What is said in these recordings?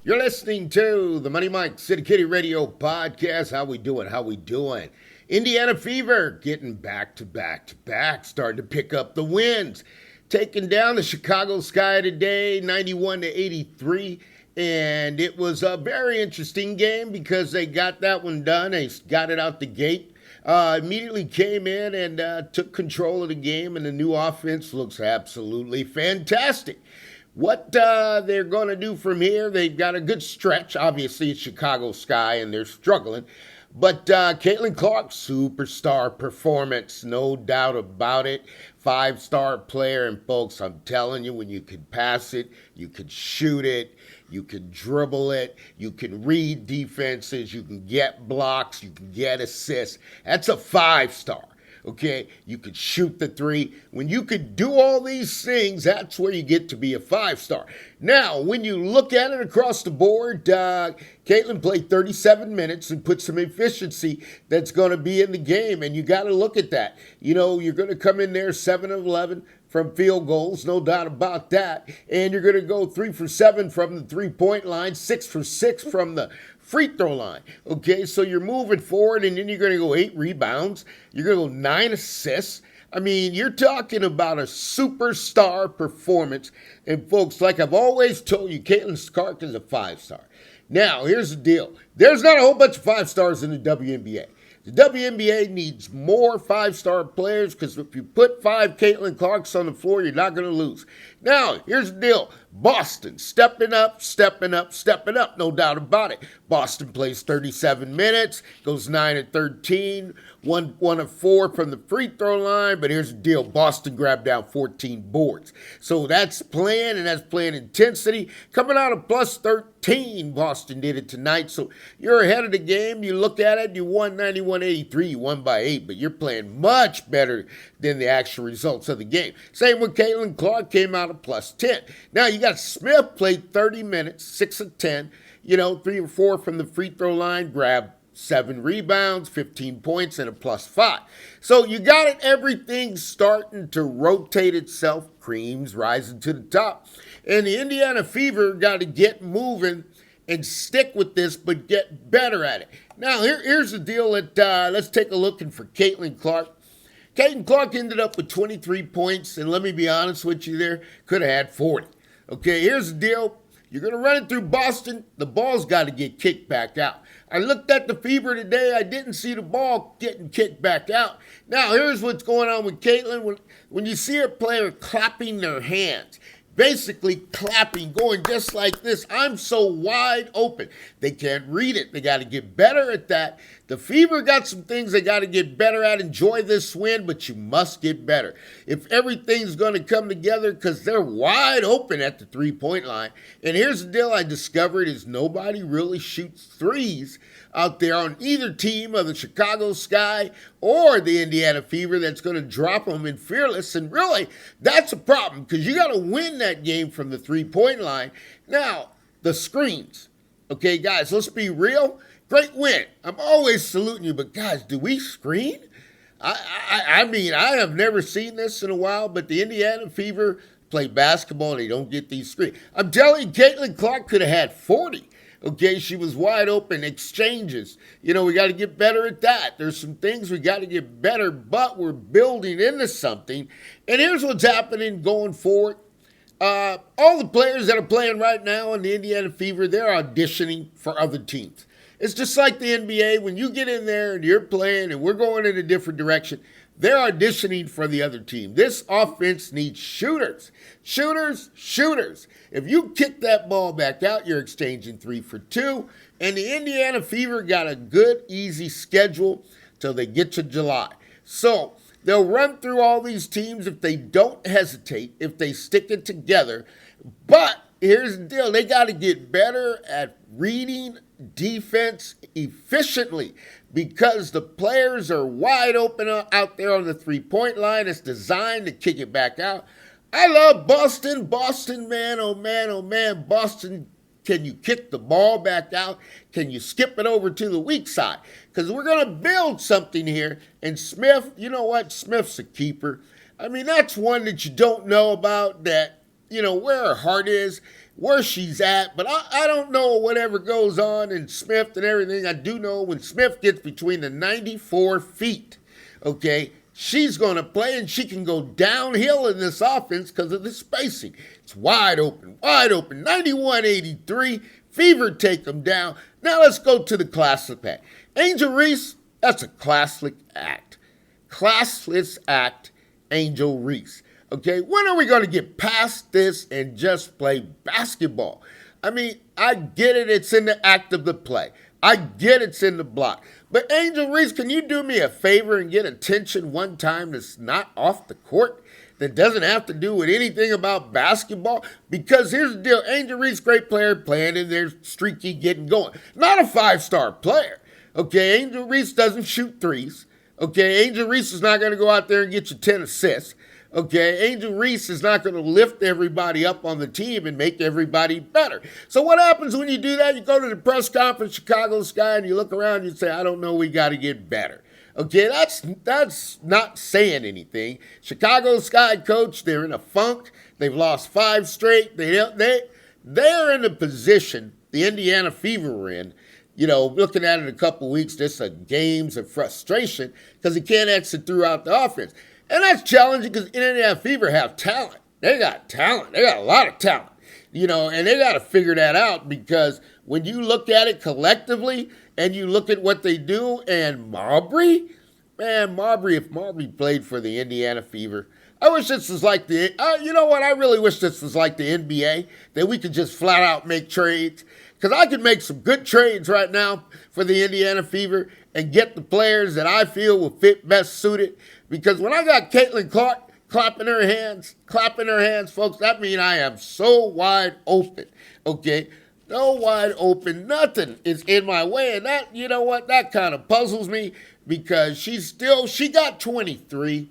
You're listening to the Money Mike City Kitty Radio Podcast. How we doing? How we doing? Indiana Fever getting back to back, starting to pick up the wins. Taking down the Chicago Sky today, 91-83. And it was a very interesting game because they got that one done. They got it out the gate. Immediately came in and took control of the game, and the new offense looks absolutely fantastic. What they're going to do from here, they've got a good stretch. Obviously, it's Chicago Sky, and they're struggling. But Caitlin Clark, superstar performance, no doubt about it. 5-star player, and folks, I'm telling you, when you can pass it, you can shoot it, you can dribble it, you can read defenses, you can get blocks, you can get assists. That's a 5-star. Okay, you could shoot the three. When you could do all these things, that's where you get to be a 5-star. Now, when you look at it across the board, Caitlin played 37 minutes and put some efficiency that's going to be in the game, and you got to look at that. You know, you're going to come in there 7 of 11 from field goals, no doubt about that, and you're going to go 3 for 7 from the three-point line, 6 for 6 from the free throw line. Okay, so you're moving forward, and then you're going to go 8 rebounds. You're going to go 9 assists. I mean, you're talking about a superstar performance. And folks, like I've always told you, Caitlin Clark is a 5-star. Now, here's the deal. There's not a whole bunch of 5-stars in the WNBA. The WNBA needs more 5-star players because if you put 5 Caitlin Clarks on the floor, you're not going to lose. Now, here's the deal. Boston, stepping up, no doubt about it. Boston plays 37 minutes, goes 9 of 13, 1 of 4 from the free throw line, but here's the deal. Boston grabbed down 14 boards. So that's playing, and that's playing intensity. Coming out of plus 13, Boston did it tonight. So you're ahead of the game. You look at it, you won 91-83, you won by 8, but you're playing much better than the actual results of the game. Same with Caitlin Clark, came out of plus 10. Now you got Smith, played 30 minutes, 6 of 10, 3 or 4 from the free throw line, grabbed 7 rebounds, 15 points, and a plus 5. So you got it, everything starting to rotate itself, creams rising to the top. And the Indiana Fever got to get moving and stick with this, but get better at it. Now, here's the deal. Let's take a look for Caitlin Clark. Caitlin Clark ended up with 23 points, and let me be honest with you there, could have had 40. Okay, here's the deal. You're going to run it through Boston. The ball's got to get kicked back out. I looked at the Fever today. I didn't see the ball getting kicked back out. Now, here's what's going on with Caitlin. When you see a player clapping their hands, basically clapping, going just like this, I'm so wide open. They can't read it. They got to get better at that. The Fever got some things they got to get better at. Enjoy this win, but you must get better. If everything's going to come together, because they're wide open at the three-point line. And here's the deal I discovered is nobody really shoots threes out there on either team of the Chicago Sky or the Indiana Fever that's going to drop them in Fearless. And really, that's a problem because you got to win that game from the three-point line. Now, the screens. Okay, guys, let's be real. Great win. I'm always saluting you, but guys, do we screen? I mean, I have never seen this in a while, but the Indiana Fever play basketball and they don't get these screens. I'm telling you, Caitlin Clark could have had 40. Okay, she was wide open, exchanges. We got to get better at that. There's some things we got to get better, but we're building into something. And here's what's happening going forward. All the players that are playing right now in the Indiana Fever, they're auditioning for other teams. It's just like the NBA. When you get in there and you're playing and we're going in a different direction, they're auditioning for the other team. This offense needs shooters. Shooters. If you kick that ball back out, you're exchanging 3 for 2. And the Indiana Fever got a good, easy schedule till they get to July. So they'll run through all these teams if they don't hesitate, if they stick it together. But here's the deal. They got to get better at reading defense efficiently because the players are wide open out there on the three-point line. It's designed to kick it back out. I love Boston. Boston, man, oh man. Boston, can you kick the ball back out? Can you skip it over to the weak side? Because we're going to build something here. And Smith, you know what? Smith's a keeper. I mean, that's one that you don't know about that where her heart is, where she's at. But I don't know whatever goes on in Smith and everything. I do know when Smith gets between the 94 feet, okay, she's going to play, and she can go downhill in this offense because of the spacing. It's wide open, 91-83. Fever take them down. Now let's go to the classless act. Angel Reese, that's a classless act. Classless act, Angel Reese. Okay, when are we going to get past this and just play basketball? I mean, I get it. It's in the act of the play. I get it's in the block. But Angel Reese, can you do me a favor and get attention one time that's not off the court, that doesn't have to do with anything about basketball? Because here's the deal. Angel Reese, great player, playing in there, streaky, getting going. Not a five-star player. Okay, Angel Reese doesn't shoot threes. Okay, Angel Reese is not going to go out there and get you 10 assists. Okay, Angel Reese is not going to lift everybody up on the team and make everybody better. So what happens when you do that? You go to the press conference, Chicago Sky, and you look around and you say, I don't know, we got to get better. Okay, that's not saying anything. Chicago Sky coach, they're in a funk. They've lost 5 straight. They're in a position the Indiana Fever were in. Looking at it a couple weeks, just a games of frustration because he can't exit throughout the offense. And that's challenging because Indiana Fever have talent. They got talent. They got a lot of talent. And they got to figure that out because when you look at it collectively and you look at what they do, and Marbury, if Marbury played for the Indiana Fever, I wish this was like I really wish this was like the NBA, that we could just flat out make trades. Because I can make some good trades right now for the Indiana Fever and get the players that I feel will fit best suited. Because when I got Caitlin Clark clapping her hands, folks, that means I am so wide open, okay? So wide open, nothing is in my way. And that, that kind of puzzles me because she got 23.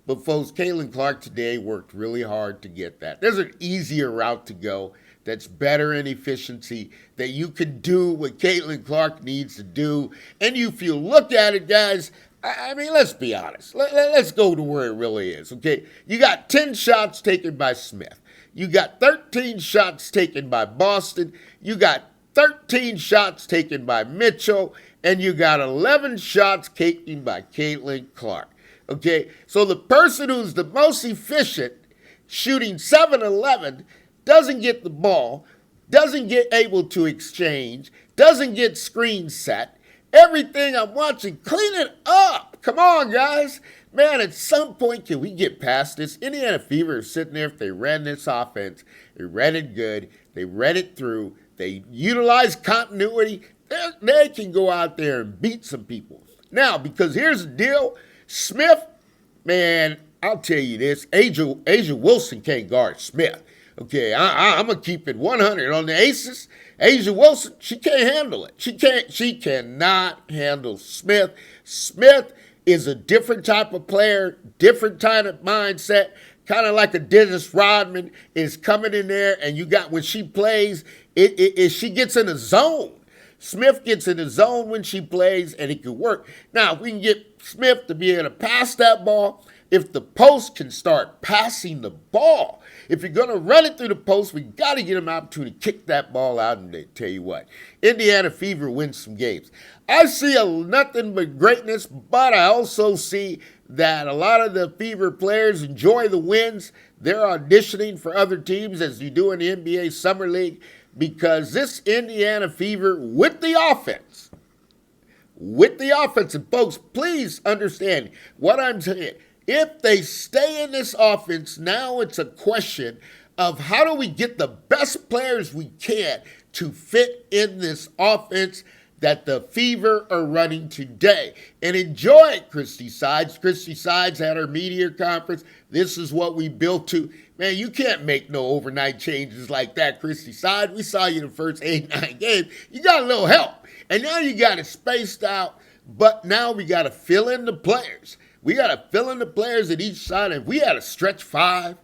But folks, Caitlin Clark today worked really hard to get that. There's an easier route to go that's better in efficiency, that you can do what Caitlin Clark needs to do. And if you look at it, guys, I mean, let's be honest. Let's go to where it really is, okay? You got 10 shots taken by Smith. You got 13 shots taken by Boston. You got 13 shots taken by Mitchell. And you got 11 shots taken by Caitlin Clark, okay? So the person who's the most efficient, shooting 7-11, doesn't get the ball, doesn't get able to exchange, doesn't get screen set. Everything I'm watching, clean it up. Come on, guys. Man, at some point, can we get past this? Indiana Fever is sitting there. If they ran this offense, they ran it good, they ran it through, they utilized continuity, they can go out there and beat some people. Now, because here's the deal, Smith, man, I'll tell you this, Asia Wilson can't guard Smith. Okay, I'm going to keep it 100 on the Aces. Asia Wilson, she can't handle it. She cannot handle Smith. Smith is a different type of player, different kind of mindset, kind of like a Dennis Rodman is coming in there, and you got, when she plays, she gets in a zone. Smith gets in the zone when she plays, and it can work. Now, if we can get Smith to be able to pass that ball, if the post can start passing the ball, if you're going to run it through the post, we got to get them an opportunity to kick that ball out. And they tell you what, Indiana Fever wins some games. I see nothing but greatness, but I also see that a lot of the Fever players enjoy the wins. They're auditioning for other teams as you do in the NBA Summer League, because this Indiana Fever with the offense, and folks, please understand what I'm saying. If they stay in this offense, now it's a question of how do we get the best players we can to fit in this offense that the Fever are running today. And enjoy it, Christy Sides. Christy Sides had her media conference. This is what we built to. Man, you can't make no overnight changes like that, Christy Sides. We saw you the first 8-9 games. You got a little help. And now you got it spaced out, but now we got to fill in the players. We got to fill in the players at each side. If we had a stretch 5,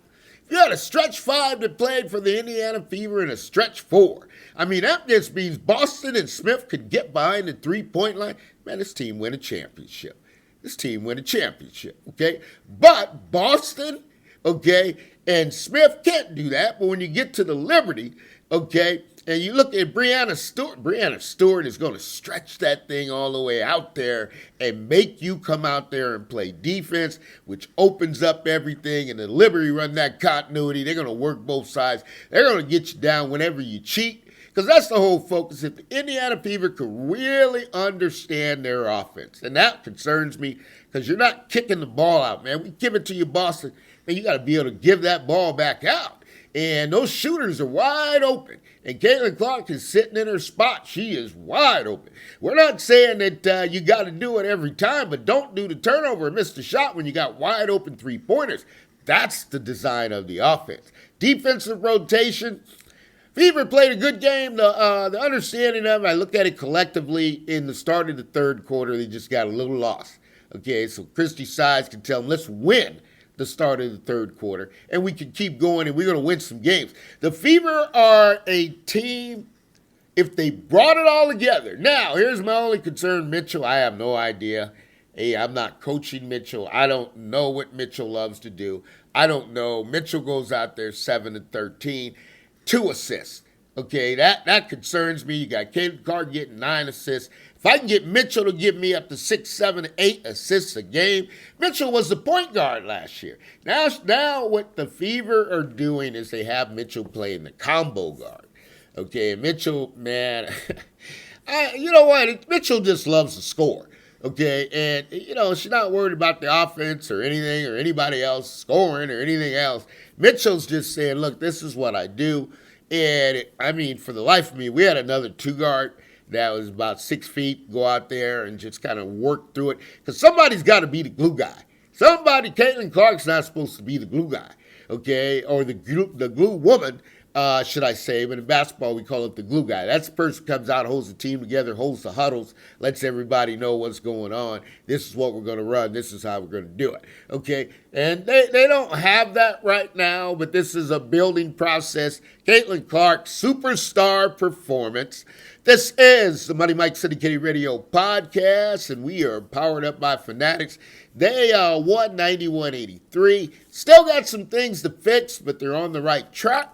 if you had a stretch 5 that played for the Indiana Fever and a stretch 4, I mean, that just means Boston and Smith could get behind the three-point line. Man, this team win a championship. Okay? But Boston, okay? And Smith can't do that, but when you get to the Liberty, okay, and you look at Breanna Stewart is going to stretch that thing all the way out there and make you come out there and play defense, which opens up everything. And the Liberty run that continuity. They're going to work both sides. They're going to get you down whenever you cheat, because that's the whole focus. If the Indiana Fever could really understand their offense, and that concerns me, because you're not kicking the ball out, man. We give it to you, Boston, and you got to be able to give that ball back out. And those shooters are wide open. And Caitlin Clark is sitting in her spot. She is wide open. We're not saying that you got to do it every time, but don't do the turnover and miss the shot when you got wide open three-pointers. That's the design of the offense. Defensive rotation. Fever played a good game. The understanding of it, I look at it collectively in the start of the third quarter, they just got a little lost. Okay, so Christy Sides can tell them, let's win the start of the third quarter, and we can keep going, and we're going to win some games. The Fever are a team, if they brought it all together. Now, here's my only concern, Mitchell. I have no idea. Hey, I'm not coaching Mitchell. I don't know what Mitchell loves to do. I don't know. Mitchell goes out there 7-13, 2 assists. Okay, that concerns me. You got Caitlin Clark getting 9 assists. If I can get Mitchell to give me up to 6, 7, 8 assists a game, Mitchell was the point guard last year. Now what the Fever are doing is they have Mitchell playing the combo guard. Okay, and Mitchell, man, you know what? Mitchell just loves to score. Okay, and, she's not worried about the offense or anything or anybody else scoring or anything else. Mitchell's just saying, look, this is what I do. And, for the life of me, we had another 2-guard that was about 6 feet, go out there and just kind of work through it. Because somebody's got to be the glue guy. Caitlin Clark's not supposed to be the glue guy, okay, or the glue woman, should I say. But in basketball, we call it the glue guy. That's the person who comes out, holds the team together, holds the huddles, lets everybody know what's going on. This is what we're going to run. This is how we're going to do it, okay? And they don't have that right now, but this is a building process. Caitlin Clark, superstar performance. This is the Money Mike City Kitty Radio podcast, and we are powered up by Fanatics. They won 91-83. Still got some things to fix, but they're on the right track.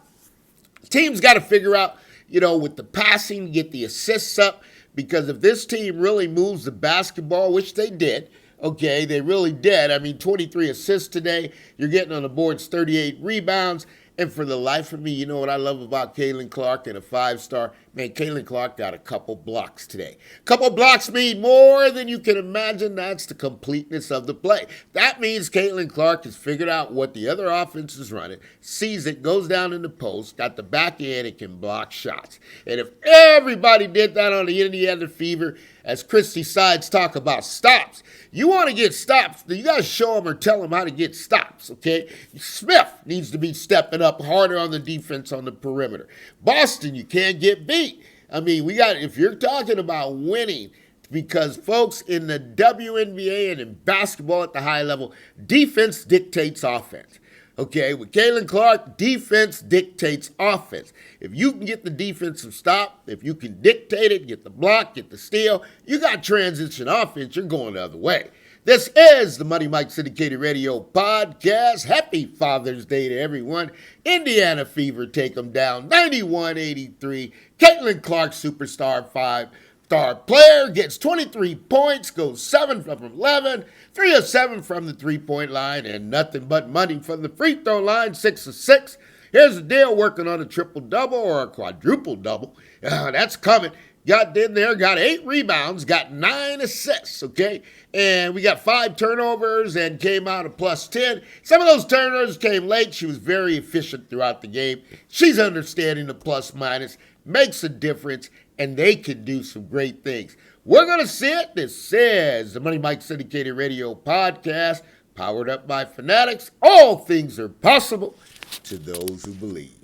Team's got to figure out, with the passing, get the assists up, because if this team really moves the basketball, which they did, okay, they really did. 23 assists today. You're getting on the boards 38 rebounds. And for the life of me, you know what I love about Caitlin Clark and a 5-star? Man, Caitlin Clark got a couple blocks today. A couple blocks mean more than you can imagine. That's the completeness of the play. That means Caitlin Clark has figured out what the other offense is running, sees it, goes down in the post, got the back end, and can block shots. And if everybody did that on the Indiana Fever, as Christy Sides talk about stops, you want to get stops, you got to show them or tell them how to get stops, okay? Smith needs to be stepping up harder on the defense on the perimeter. Boston, you can't get beat. If you're talking about winning, because folks, in the WNBA and in basketball at the high level, defense dictates offense. Okay, with Caitlin Clark, defense dictates offense. If you can get the defensive stop, if you can dictate it, get the block, get the steal, you got transition offense, you're going the other way. This is the Money Mike Syndicated Radio podcast. Happy Father's Day to everyone. Indiana Fever take them down 91-83. Caitlin Clark, superstar 5-star player, gets 23 points, goes 7 from 11, 3 of 7 from the three-point line, and nothing but money from the free throw line, 6 of 6. Here's the deal, working on a triple-double or a quadruple-double. That's coming. Got in there, got 8 rebounds, got 9 assists, okay? And we got 5 turnovers and came out a plus 10. Some of those turnovers came late. She was very efficient throughout the game. She's understanding the plus-minus, makes a difference, and they can do some great things. We're going to see it. This is the Money Mike Syndicated Radio podcast, powered up by Fanatics. All things are possible to those who believe.